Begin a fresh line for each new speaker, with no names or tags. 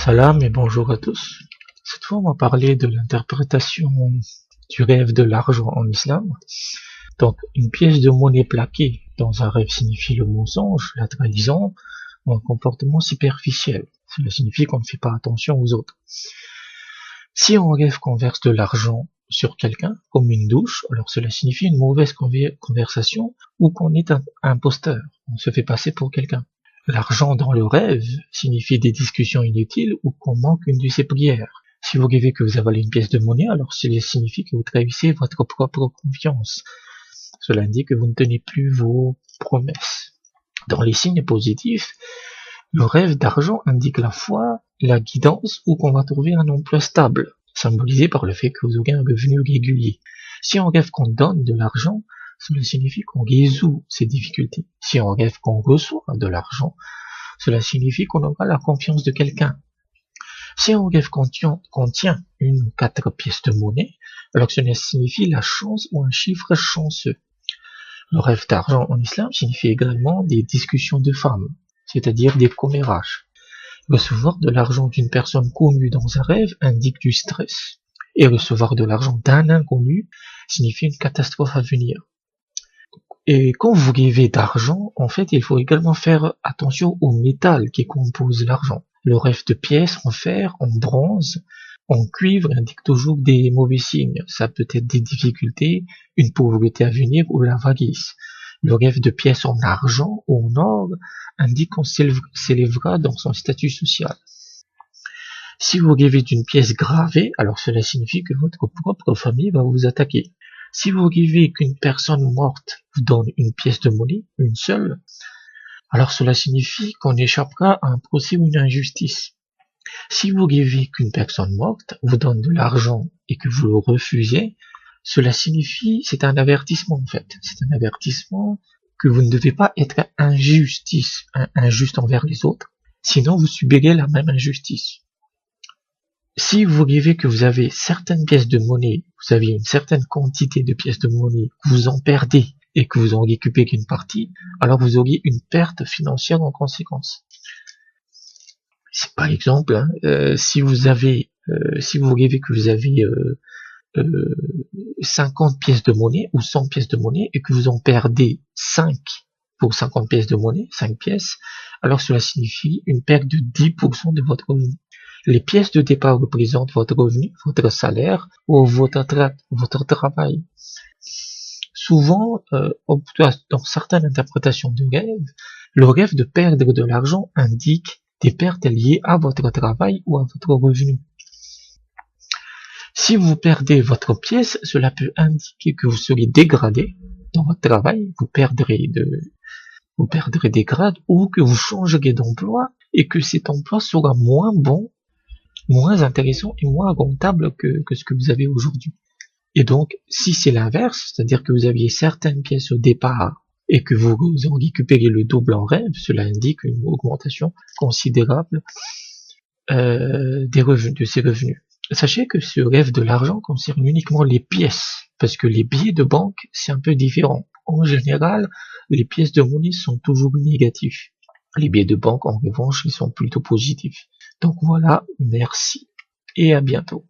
Salam et bonjour à tous. Cette fois, on va parler de l'interprétation du rêve de l'argent en islam. Donc, une pièce de monnaie plaquée dans un rêve signifie le mensonge, la trahison ou un comportement superficiel. Cela signifie qu'on ne fait pas attention aux autres. Si on rêve qu'on verse de l'argent sur quelqu'un, comme une douche, alors cela signifie une mauvaise conversation ou qu'on est un imposteur. On se fait passer pour quelqu'un. L'argent dans le rêve signifie des discussions inutiles ou qu'on manque une de ses prières. Si vous rêvez que vous avalez une pièce de monnaie, alors cela signifie que vous trahissez votre propre confiance. Cela indique que vous ne tenez plus vos promesses. Dans les signes positifs, le rêve d'argent indique la foi, la guidance ou qu'on va trouver un emploi stable, symbolisé par le fait que vous aurez un revenu régulier. Si on rêve qu'on donne de l'argent, cela signifie qu'on résout ces difficultés. Si on rêve qu'on reçoit de l'argent, cela signifie qu'on aura la confiance de quelqu'un. Si on rêve qu'on tient une ou 4 pièces de monnaie, alors cela signifie la chance ou un chiffre chanceux. Le rêve d'argent en islam signifie également des discussions de femmes, c'est-à-dire des commérages. Recevoir de l'argent d'une personne connue dans un rêve indique du stress. Et recevoir de l'argent d'un inconnu signifie une catastrophe à venir. Et quand vous rêvez d'argent, en fait, il faut également faire attention au métal qui compose l'argent. Le rêve de pièces en fer, en bronze, en cuivre indique toujours des mauvais signes. Ça peut être des difficultés, une pauvreté à venir ou l'avarice. Le rêve de pièces en argent ou en or indique qu'on s'élèvera dans son statut social. Si vous rêvez d'une pièce gravée, alors cela signifie que votre propre famille va vous attaquer. Si vous rêvez qu'une personne morte vous donne une pièce de monnaie, une seule, alors cela signifie qu'on échappera à un procès ou une injustice. Si vous rêvez qu'une personne morte vous donne de l'argent et que vous le refusez, cela signifie, c'est un avertissement en fait, c'est un avertissement que vous ne devez pas être injuste envers les autres, sinon vous subirez la même injustice. Si vous rêvez que vous avez certaines pièces de monnaie, vous avez une certaine quantité de pièces de monnaie, que vous en perdez et que vous en récupérez une partie, alors vous auriez une perte financière en conséquence. Par exemple, si vous rêvez que vous avez 50 pièces de monnaie ou 100 pièces de monnaie et que vous en perdez 5 pour 50 pièces de monnaie, 5 pièces, alors cela signifie une perte de 10% de votre revenu. Les pièces de départ représentent votre revenu, votre salaire ou votre travail. Souvent, dans certaines interprétations de rêve, le rêve de perdre de l'argent indique des pertes liées à votre travail ou à votre revenu. Si vous perdez votre pièce, cela peut indiquer que vous serez dégradé dans votre travail, vous perdrez des grades ou que vous changerez d'emploi et que cet emploi sera moins bon, moins intéressant et moins rentable que ce que vous avez aujourd'hui. Et donc, si c'est l'inverse, c'est-à-dire que vous aviez certaines pièces au départ et que vous en récupérez le double en rêve, cela indique une augmentation considérable de ces revenus. Sachez que ce rêve de l'argent concerne uniquement les pièces, parce que les billets de banque, c'est un peu différent. En général, les pièces de monnaie sont toujours négatifs. Les billets de banque, en revanche, ils sont plutôt positifs. Donc voilà, merci et à bientôt.